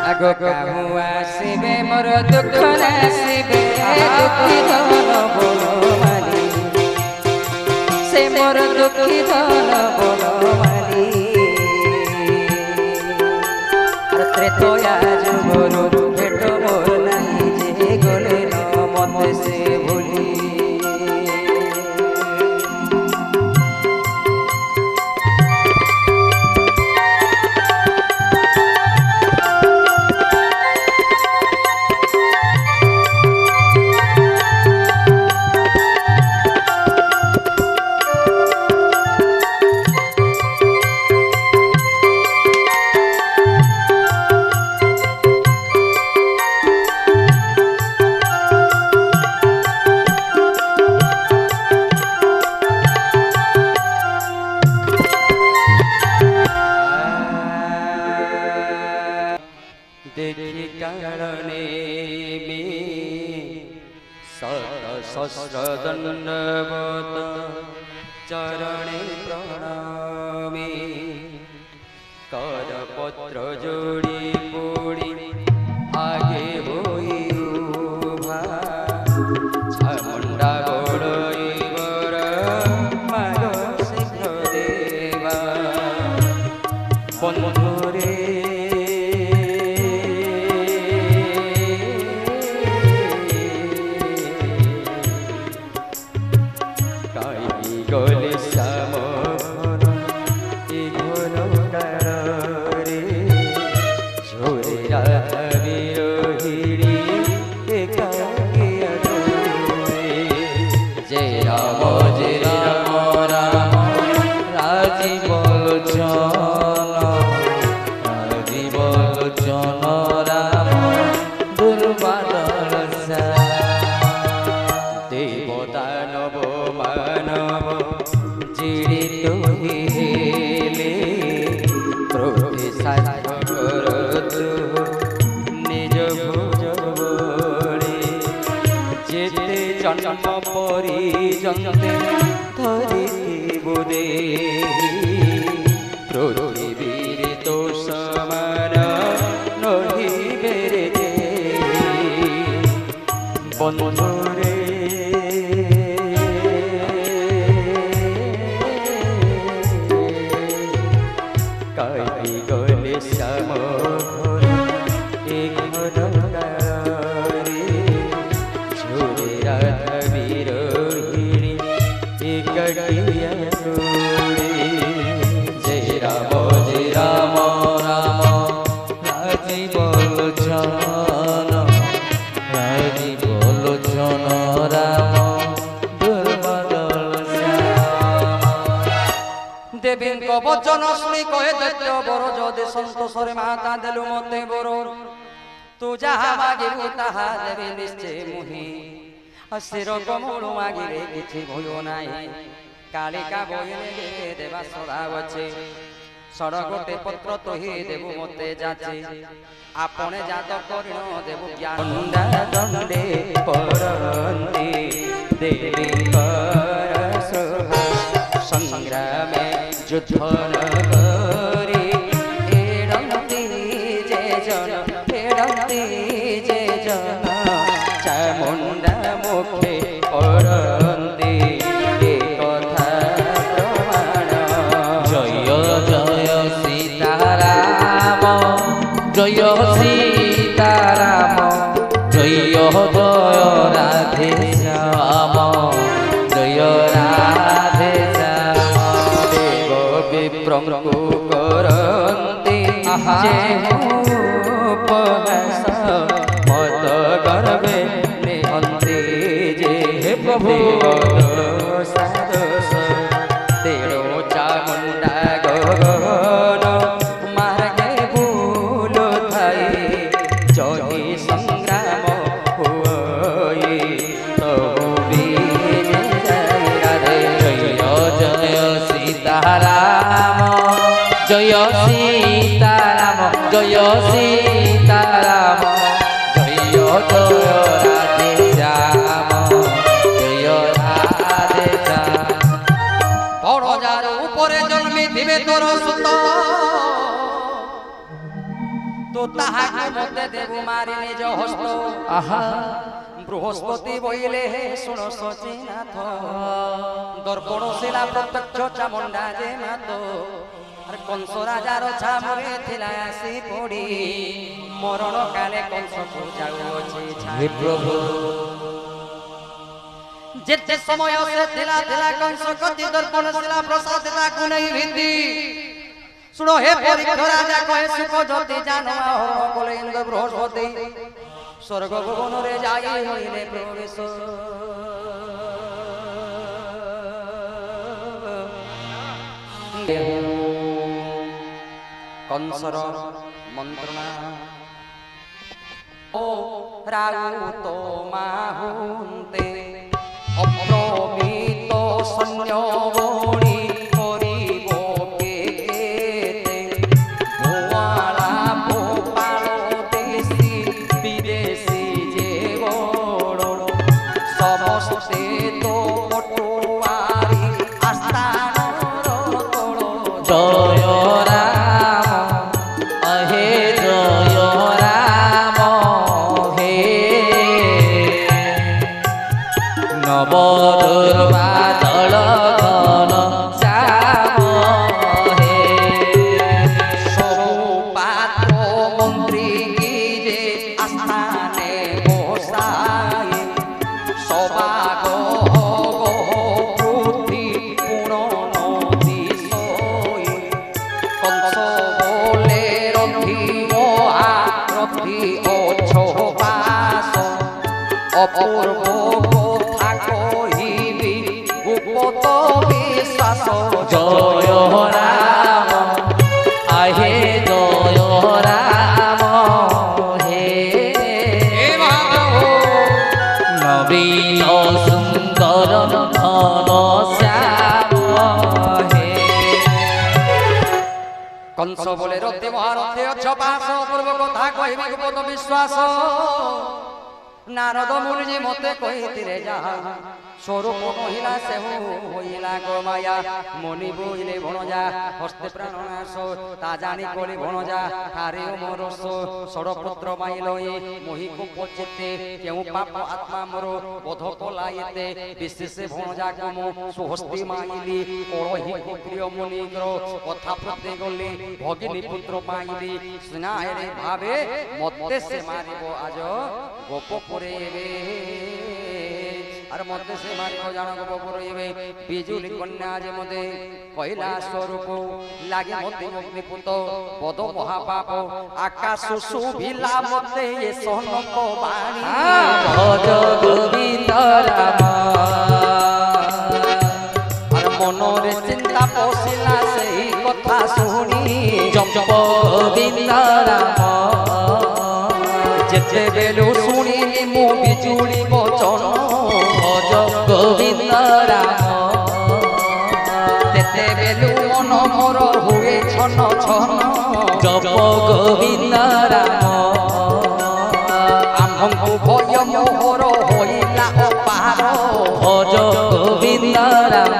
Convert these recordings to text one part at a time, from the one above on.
आगो काहू आसबे मोर दुख नासबे दुखी धन बनमाली से मोर दुखी धन बनमाली त्रेतया जुगरु भेट मोर नहीं जे गले न मत से भूली दंडवत चरणे प्रणामी करपत्र जोड़ी पोड़ी आगे होई उभा चामुंडा गोड़ईवर माग शीघ्र देवा बंधुरे जन्म परिजन्ते धरिथिबु देहि पृथिवीर तो समान नहिबे रे बंधुरे कहि गले श्याम वचन शुणी कहे दैत्य बर जदि सन्तोषरे माता देलु मते बर तू जहा मागिबु ताहा देबी निश्चय मुहि शिर कमल मागिले किछि भय नाहि कालिका बहिने देवा सदा बचे सड़ गोटे पत्र तोहि देबु मते जाचे आपने जात करिण देबु ज्ञान दंडे परंती देवी कर सोहा संग्रामे युद्ध न करी एडंती जे जन चामुंडा मुखे करंती ए कथा प्रमाण जय जय सीताराम जय सीताराम जय जय राधे श्याम जय राधे विप्रंकु करंती जे उपहास मत गर्भे निहंती जे प्रभु सादस तेरो चामुंडा गगन मार्गे भूल थाई जहि संग्राम हुई तबु बीज राधे जय जय सीताराम जय सीताराम जय सीताराम जय जय राधे श्याम जय राधे श्याम बड़ जार ऊपर जन्मी थिबे तोर सुत तो তাহাকে মতে দেবু মারি নিজ হস্ত আহা বৃহস্পতি বইলে হে শুণ সচিনাথ দর্পণ শিলা প্রত্যক্ষ চামুণ্ডা যে মাত আর কংস রাজার ছামুরে থিলা আসি পড়ি মরণ কালে কংসକୁ যাউଅଛି হে প্রভু যেতে সময় সে থিলা থিলা কংস গতি দর্পণ শিলা প্রসাদ তাকু নেই ভিত্তি শুনো হে পরীক্ষ রাজা কহে সুখ জ্যোতি জানো হরণ কলে ইন্দ্র বৃহস্পতি স্বর্গ ভুবনরে যাই হইলে প্রবেশ কংসর মন্ত্রণা ও রাউত মাহুন্তে অপ্রমিত সৈন্যবণী করিব কেতে ভুয়ালা ভোপাল দেশি বিদেশি যে বড় সমস্তে তো পটুয়ারি আস্থানর তোড় জয় রাম হে জয় রাম হে নবদুর্বাদল ঘন শ্যাম হে সবু পাত্র মন্ত্রী কি যে আস্থানে বসায় সবাগ পৃথ্বী পুরন বিষয় কংস বলে রথি মহারথি অছোবাস অপূর্ব কথা কহিবি গুপ্ত বিশ্বাস জয় রাম হে জয় রাম হে নবীন সুন্দর ঘন শ্যাম হে কংস বলে রথে মহারথে অছোবাস অপূর্ব কথা কহিবি গুপ্ত বিশ্বাস নারদ মুনি মতে কহিলে যাহা স্বরূপ মহিলা সেহু হইলা গোমায়া মনি বইলে ভণজা হস্তে প্রাণনাশ তা জানি কলি ভণজা হারে মরস ষড়পুত্র মাইলই মহিকু পচিতে কেউ পাপ আত্মা মর বোধ কলাইতে বিশেষে ভণজা কমু সুহস্তি মাইলি কলহি প্রিয় মুনিগ্র কথা প্রতে গলি ভগিনী পুত্র পাইলি স্নায়রে ভাবে মতে সে মারিব আজ গোপ করে আর মধ্যে সে মারিব জানো গোপ করিবে বিজুলি কন্যা যে মধ্যে কহিলা স্বরূপ লাগে মধ্যে অগ্নিপুত বদ মহাপাপ আকাশ শুভিলা মধ্যে এ সনক বাণী ভজ গোবিন্দ রাম আর মনরে চিন্তা পশিলা সেই কথা শুনি জপ গোবিন্দ রাম যেতেবেলু শুনিলি মু বিজুলি বচন ভজ গোবিন্দ রাম তেতেবেলু মন মোর হুয়ে ছন ছন জপ গোবিন্দ রাম আম্ভঙ্কু ভয় মোহর হইলা অপার ভজ গোবিন্দ রাম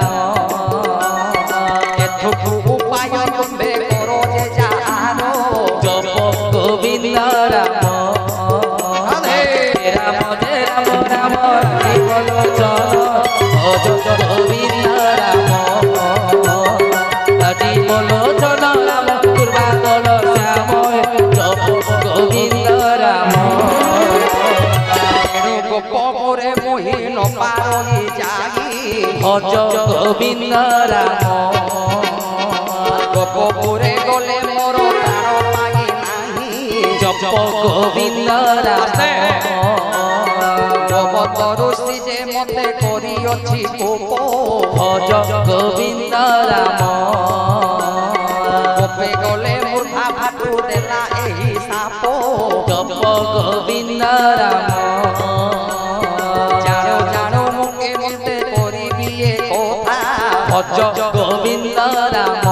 এথুকু উপায় তুমি করো যে যাহার জপ গোবিন্দ রাম রাম রাম রাম বল ভজ গোবিন্দ রাম আজি বল জন রাম দুর্বাদল শ্যাম জপ গোবিন্দ রাম গোপরে মোহিন পারি যাই ভজ গোবিন্দ রাম গোপরে গলে মোর প্রাণ পাই নাহি জপ গোবিন্দ রাম তরুষি যে মতে করিଅছি কোপ ভজ গোবিন্দ রাম কোপে গলে মূর্ধা ভাটু দেলা এই সাপ জপ গোবিন্দ রাম জানো জানো মুখে মতে করিবি এ কথা ভজ গোবিন্দ রাম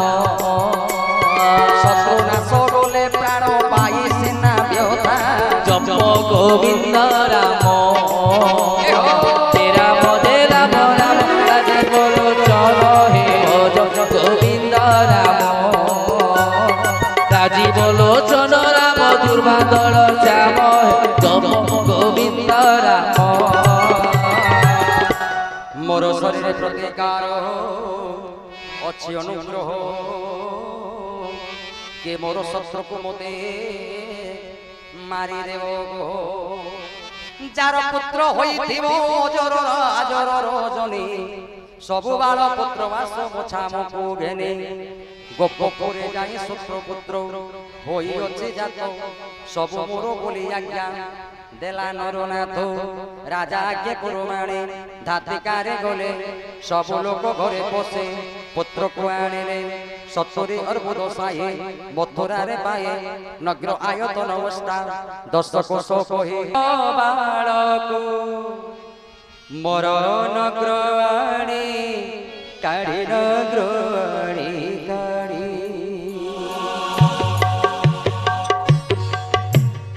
শত্রু নাশ গলে প্রাণ পাই সিনা ব্যথা জপ গোবিন্দ রাম রাম রাম রাম রাজে বলো চল হে ভজ গোবিন্দ রাম রাজি বলো চল রাম দুর্বা ଅଛି ଅନୁଗ୍ରହ କେ ମୋର ଶତ୍ରୁକୁ ମତେ ମାରିଦେବ ଗୋ ଯାର ପୁତ୍ର ହୋଇଥିବ ଅଜର ରଜନୀ ସବୁ ବାଳ ପୁତ୍ର ବାସ ମୋଛାମକୁ ଘେନି ଗୋପପୁରେ ଯାଇ ଶତ୍ରୁ ପୁତ୍ର ହୋଇଅଛି ଜାତ ସବୁ ମୋର ବୋଲି ଆଜ୍ଞା ଦେଲା ନରନାଥ ରାଜା ଆଜ୍ଞା କୁରୁମାଣୀ ଧାତିକାରେ ଗଲେ ସବୁ ଲୋକ ଘରେ ପଶେ ପୁତ୍ରକୁ ଆଣିଲେ 70 ଅର୍ବୁଦ ସାହି ମଥୁରାରେ ପାଏ ନଗ୍ର ଆୟତନ ଅବସ୍ଥା 10 କୋଶ କହି ବାଳକୁ ମୋର ନଗ୍ର ଆଣି କାଢି ନଗ୍ର ଆଣି କାଢି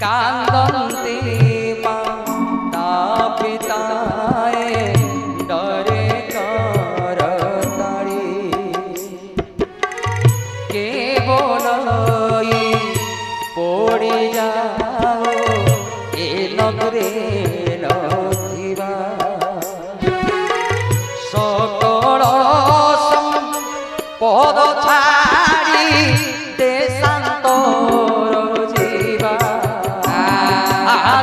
କାନ୍ଦନ୍ତି ମାତା ପିତାଏ ଡରେ କରତାଳି କେବଳ ପୋଡ଼ି ଯାଅ ଏ ନଗରେ ନଥିବା সকল পদ ছাড়ি দেশান্তর জীবা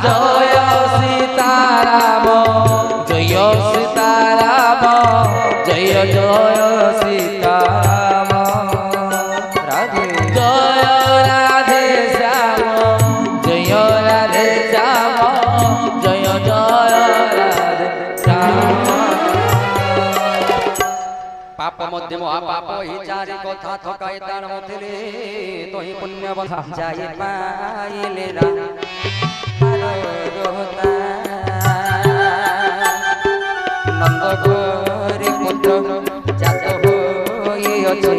জয় সীতারাম জয় সীতারাম জয় জয় সীতারাম রাধে জয় রাধে শ্যাম জয় রাধে শ্যাম জয় জয় রাধে শ্যাম পাপ মধ্যে মহাপাপ এই চারি কথা থকাই তার মধ্যে তোই পুণ্য বন্ধা যাই পাইলে নন্দ ঘরে পুত্র জাত হয়ে আছে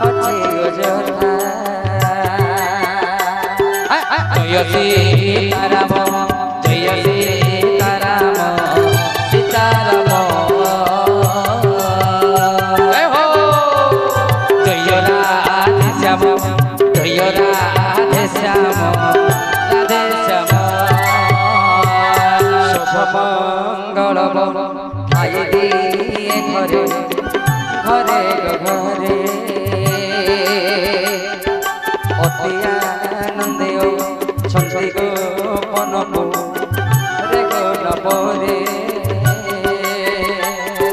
অযোধ্যা জয় সীতারাম জয় সীতারাম সীতারাম জয় রাধে শ্যাম জয় রাধে শ্যাম রাধে শ্যাম শুভ মঙ্গল খাই দিয়ে ঘরে ঘরে ঘরে অতি আনন্দে ছন্দি গোপনপু রে গোলপরে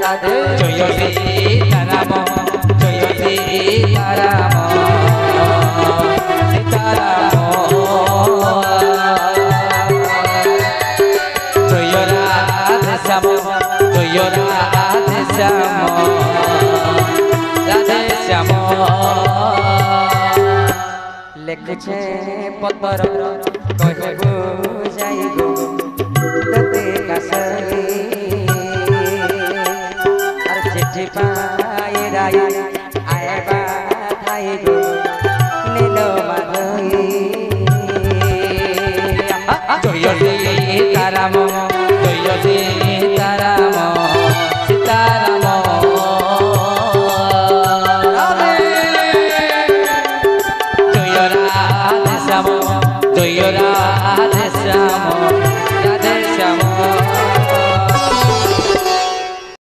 রাধে জয় সীতারাম জয় সীতারাম সীতারাম জয় রাধে শ্যাম জয় রাধে শ্যাম রাধে শ্যাম লেখছে পতর কহবু যাই গো ততে কাসলি আর চিঠি পাই রাই আইবা ঠাই গো নীল মাধবী জয় সীতারাম